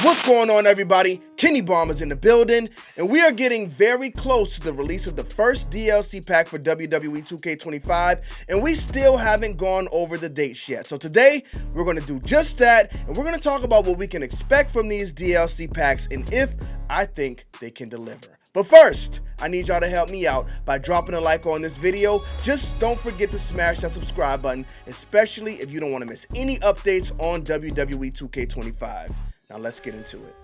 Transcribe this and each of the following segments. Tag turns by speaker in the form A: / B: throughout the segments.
A: What's going on, everybody? Kennybombx is in the building, and we are getting very close to the release of the first DLC pack for WWE 2K25, and we still haven't gone over the dates yet. So today, we're going to do just that, and we're going to talk about what we can expect from these DLC packs and if I think they can deliver. But first, I need y'all to help me out by dropping a like on this video. Just don't forget to smash that subscribe button, especially if you don't want to miss any updates on WWE 2K25. Now let's get into it.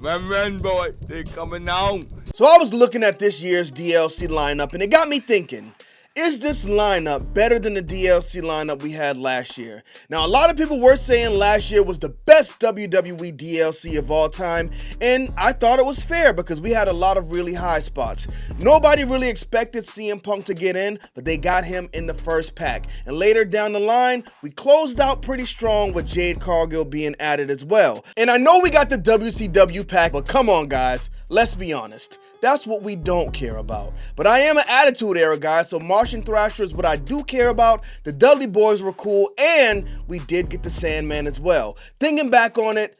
B: Run, boy, they coming on.
A: So I was looking at this year's DLC lineup and it got me thinking, is this lineup better than the DLC lineup we had last year? Now, a lot of people were saying last year was the best WWE DLC of all time, and I thought it was fair because we had a lot of really high spots. Nobody really expected CM Punk to get in, but they got him in the first pack. And later down the line, we closed out pretty strong with Jade Cargill being added as well. And I know we got the WCW pack, but come on, guys, let's be honest. That's what we don't care about. But I am an Attitude Era guy, so Martian Thrasher is what I do care about. The Dudley Boys were cool, and we did get the Sandman as well. Thinking back on it,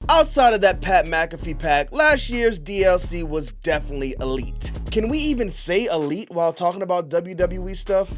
A: outside of that Pat McAfee pack, last year's DLC was definitely elite. Can we even say elite while talking about WWE stuff?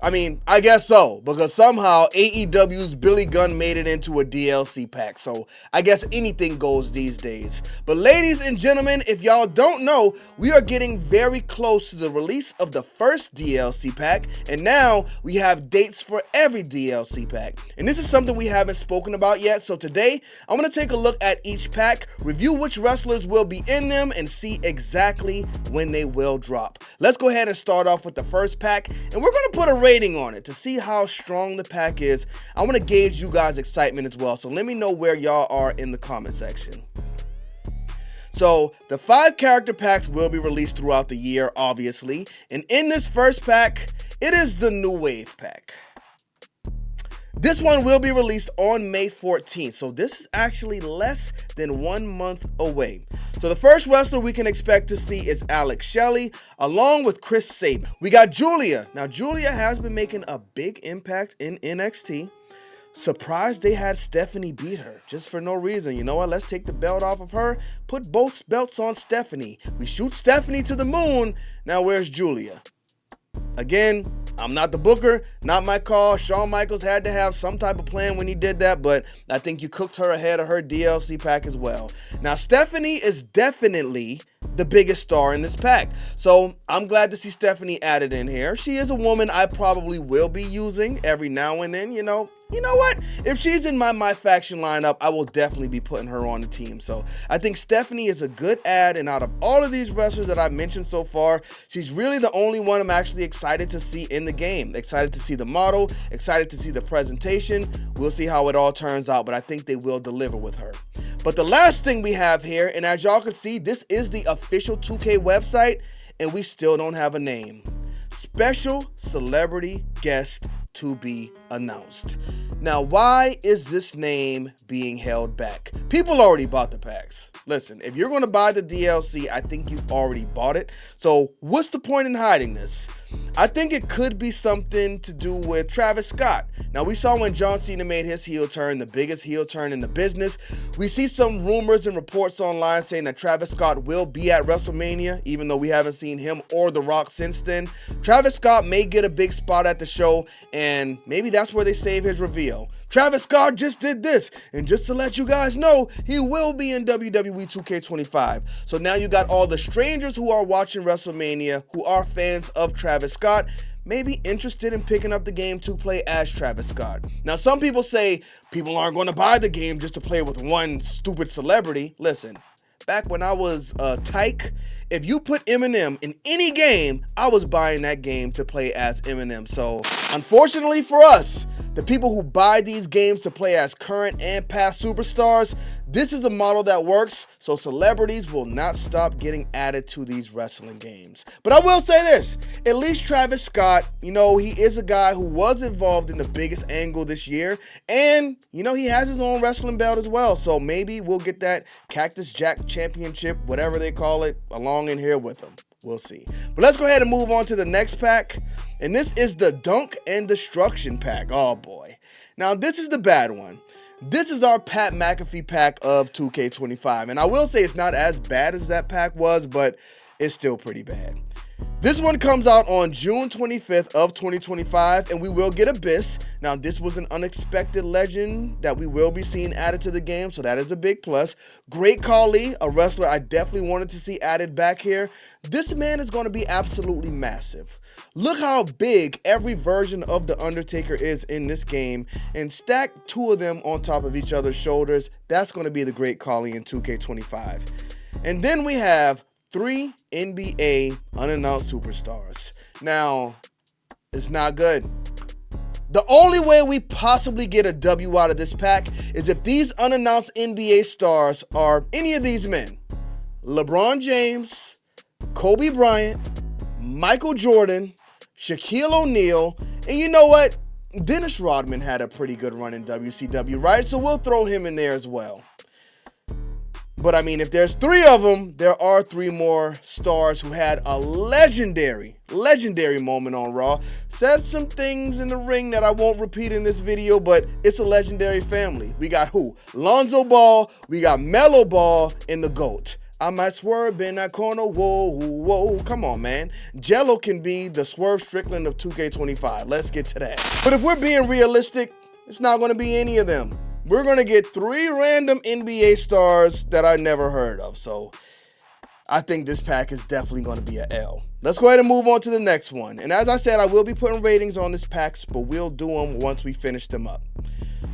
A: I mean, I guess so, because somehow AEW's Billy Gunn made it into a DLC pack, so I guess anything goes these days. But ladies and gentlemen, if y'all don't know, we are getting very close to the release of the first DLC pack, and now we have dates for every DLC pack. And this is something we haven't spoken about yet, so today, I'm going to take a look at each pack, review which wrestlers will be in them, and see exactly when they will drop. Let's go ahead and start off with the first pack, and we're going to put a rating on it to see how strong the pack is. I want to gauge you guys' excitement as well, so let me know where y'all are in the comment section. So the 5 character packs will be released throughout the year, obviously, and in this first pack, it is the New Wave pack. This one will be released on May 14th, so this is actually less than 1 month away. So the first wrestler we can expect to see is Alex Shelley, along with Chris Sabin. We got Julia. Now, Julia has been making a big impact in NXT. Surprised they had Stephanie beat her, just for no reason. You know what? Let's take the belt off of her, put both belts on Stephanie. We shoot Stephanie to the moon. Now, where's Julia? Again, I'm not the booker, not my call. Shawn Michaels had to have some type of plan when he did that, but I think you cooked her ahead of her DLC pack as well. Now, Stephanie is definitely the biggest star in this pack, so I'm glad to see Stephanie added in here. She is a woman I probably will be using every now and then, you know what? If she's in my faction lineup, I will definitely be putting her on the team. So I think Stephanie is a good add, and out of all of these wrestlers that I've mentioned so far, she's really the only one I'm actually excited to see in the game. Excited to see the model, excited to see the presentation. We'll see how it all turns out, but I think they will deliver with her. But the last thing we have here, and as y'all can see, this is the official 2K website, and we still don't have a name. Special celebrity guest to be announced. Now, why is this name being held back? People already bought the packs. Listen, if you're going to buy the DLC, I think you've already bought it. So what's the point in hiding this? I think it could be something to do with Travis Scott. Now, we saw when John Cena made his heel turn, the biggest heel turn in the business. We see some rumors and reports online saying that Travis Scott will be at WrestleMania, even though we haven't seen him or The Rock since then. Travis Scott may get a big spot at the show, and maybe that's where they save his reveal. Travis Scott just did this, and just to let you guys know, he will be in WWE 2K25. So now you got all the strangers who are watching WrestleMania, who are fans of Travis Scott, maybe interested in picking up the game to play as Travis Scott. Now, some people say people aren't going to buy the game just to play with one stupid celebrity. Listen, back when I was a tyke, if you put Eminem in any game, I was buying that game to play as Eminem. So, unfortunately for us, the people who buy these games to play as current and past superstars, this is a model that works, so celebrities will not stop getting added to these wrestling games. But I will say this, at least Travis Scott, he is a guy who was involved in the biggest angle this year, and, he has his own wrestling belt as well, so maybe we'll get that Cactus Jack Championship, whatever they call it, along in here with him. We'll see. But let's go ahead and move on to the next pack. And this is the Dunk and Destruction pack. Oh boy. Now this is the bad one. This is our Pat McAfee pack of 2K25. And I will say it's not as bad as that pack was, but it's still pretty bad. This one comes out on June 25th of 2025, and we will get Abyss. Now, this was an unexpected legend that we will be seeing added to the game, so that is a big plus. Great Khali, a wrestler I definitely wanted to see added back here. This man is going to be absolutely massive. Look how big every version of The Undertaker is in this game, and stack two of them on top of each other's shoulders. That's going to be the Great Khali in 2K25. And then we have 3 NBA unannounced superstars. Now, it's not good. The only way we possibly get a W out of this pack is if these unannounced NBA stars are any of these men. LeBron James, Kobe Bryant, Michael Jordan, Shaquille O'Neal, and you know what? Dennis Rodman had a pretty good run in WCW, right? So we'll throw him in there as well. But I mean, if there's 3 of them, there are 3 more stars who had a legendary moment on Raw. Said some things in the ring that I won't repeat in this video, but it's a legendary family. We got who? Lonzo Ball, we got Melo Ball, and the GOAT. I might swerve in that corner, whoa, whoa, come on, man. Jello can be the Swerve Strickland of 2K25. Let's get to that. But if we're being realistic, it's not going to be any of them. We're going to get 3 random NBA stars that I never heard of. So I think this pack is definitely going to be an L. Let's go ahead and move on to the next one. And as I said, I will be putting ratings on this packs, but we'll do them once we finish them up.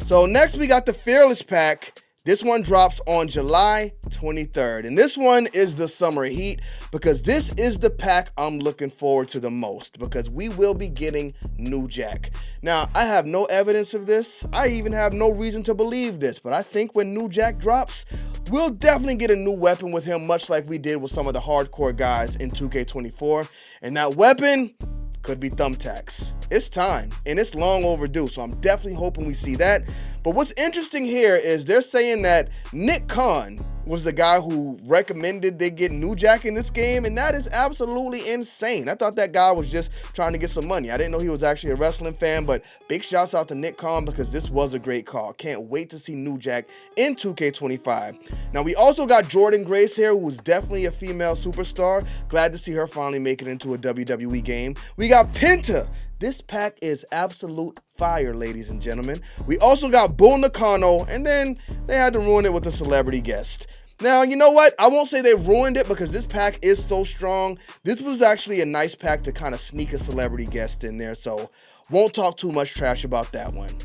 A: So next we got the Fearless pack. This one drops on July 23rd. And this one is the Summer Heat because this is the pack I'm looking forward to the most because we will be getting New Jack. Now, I have no evidence of this. I even have no reason to believe this, but I think when New Jack drops, we'll definitely get a new weapon with him, much like we did with some of the hardcore guys in 2K24. And that weapon could be thumbtacks. It's time, and it's long overdue, so I'm definitely hoping we see that. But what's interesting here is they're saying that Nick Khan was the guy who recommended they get New Jack in this game, and that is absolutely insane. I thought that guy was just trying to get some money. I didn't know he was actually a wrestling fan, but big shouts out to Nick Khan because this was a great call. Can't wait to see New Jack in 2K25. Now, we also got Jordan Grace here, who was definitely a female superstar. Glad to see her finally make it into a WWE game. We got Penta. This pack is absolute fire, ladies and gentlemen. We also got Bull Nakano, and then they had to ruin it with a celebrity guest. Now, you know what? I won't say they ruined it because this pack is so strong. This was actually a nice pack to kind of sneak a celebrity guest in there, so won't talk too much trash about that one.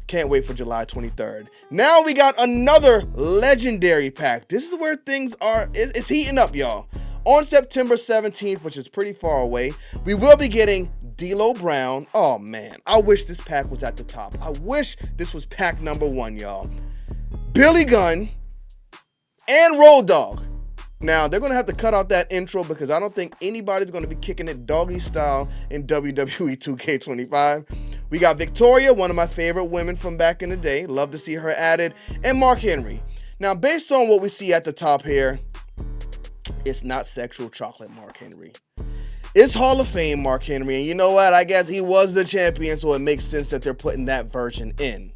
A: Can't wait for July 23rd. Now we got another legendary pack. This is where things are, it's heating up, y'all. On September 17th, which is pretty far away, we will be getting D'Lo Brown. Oh man, I wish this pack was at the top. I wish this was pack number 1, y'all. Billy Gunn and Road Dogg. Now, they're going to have to cut out that intro because I don't think anybody's going to be kicking it doggy style in WWE 2K25. We got Victoria, one of my favorite women from back in the day. Love to see her added. And Mark Henry. Now, based on what we see at the top here, it's not sexual chocolate Mark Henry. It's Hall of Fame Mark Henry. And you know what? I guess he was the champion, so it makes sense that they're putting that version in.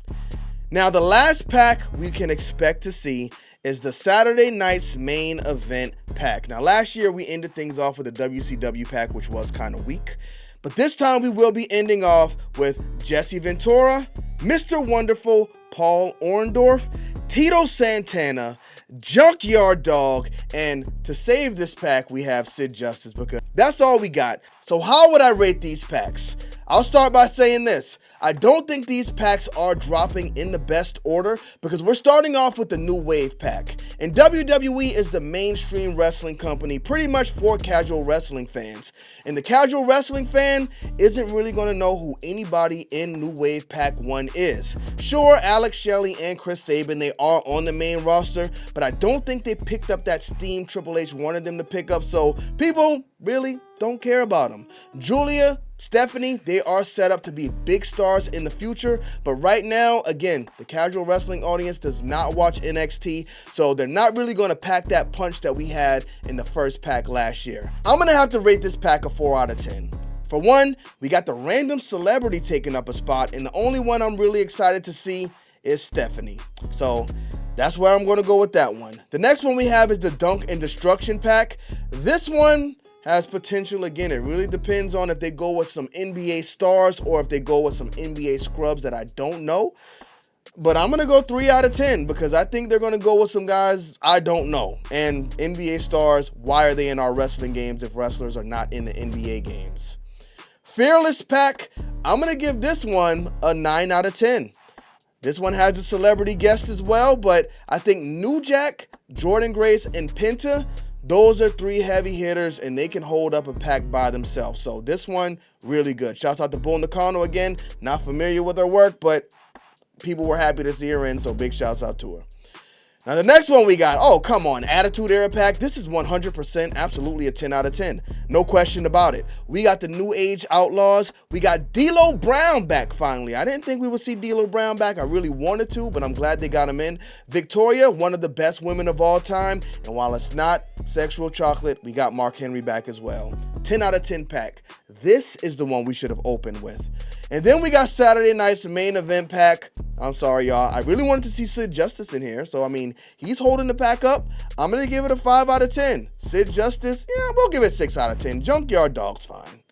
A: Now, the last pack we can expect to see is the Saturday Night's Main Event pack. Now, last year we ended things off with the WCW pack, which was kind of weak. But this time we will be ending off with Jesse Ventura, Mr. Wonderful Paul Orndorff, Tito Santana, Junkyard Dog, and to save this pack, we have Sid Justice because that's all we got. So how would I rate these packs? I'll start by saying this. I don't think these packs are dropping in the best order because we're starting off with the New Wave pack. And WWE is the mainstream wrestling company pretty much for casual wrestling fans. And the casual wrestling fan isn't really going to know who anybody in New Wave Pack 1 is. Sure, Alex Shelley and Chris Sabin, they are on the main roster, but I don't think they picked up that steam Triple H wanted them to pick up, so people really don't care about them. Julia, Stephanie, they are set up to be big stars in the future, but right now, again, the casual wrestling audience does not watch NXT, so they're not really going to pack that punch that we had in the first pack last year. I'm going to have to rate this pack a 4 out of 10. For one, we got the random celebrity taking up a spot, and the only one I'm really excited to see is Stephanie. So that's where I'm going to go with that one. The next one we have is the Dunk and Destruction pack. This one has potential. Again, it really depends on if they go with some NBA stars or if they go with some NBA scrubs that I don't know. But I'm going to go 3 out of 10 because I think they're going to go with some guys I don't know. And NBA stars, why are they in our wrestling games if wrestlers are not in the NBA games? Fearless pack, I'm going to give this one a 9 out of 10. This one has a celebrity guest as well, but I think New Jack, Jordan Grace, and Penta, those are 3 heavy hitters, and they can hold up a pack by themselves. So this one, really good. Shouts out to Bull Nakano again. Not familiar with her work, but people were happy to see her in, so big shouts out to her. Now the next one we got, oh come on, Attitude Era pack. This is 100% absolutely a 10 out of 10. No question about it. We got the New Age Outlaws. We got D'Lo Brown back finally. I didn't think we would see D'Lo Brown back. I really wanted to, but I'm glad they got him in. Victoria, one of the best women of all time. And while it's not sexual chocolate, we got Mark Henry back as well. 10 out of 10 pack. This is the one we should have opened with. And then we got Saturday night's main event pack. I'm sorry, y'all. I really wanted to see Sid Justice in here. So, I mean, he's holding the pack up. I'm going to give it a 5 out of 10. Sid Justice, yeah, we'll give it 6 out of 10. Junkyard Dog's fine.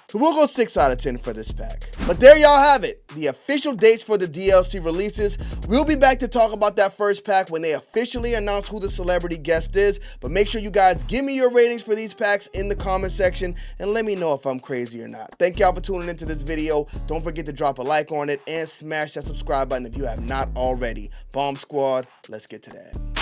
A: So we'll go 6 out of 10 for this pack. But there y'all have it. The official dates for the DLC releases. We'll be back to talk about that first pack when they officially announce who the celebrity guest is. But make sure you guys give me your ratings for these packs in the comment section and let me know if I'm crazy or not. Thank y'all for tuning into this video. Don't forget to drop a like on it and smash that subscribe button if you have not already. Bomb Squad, let's get to that.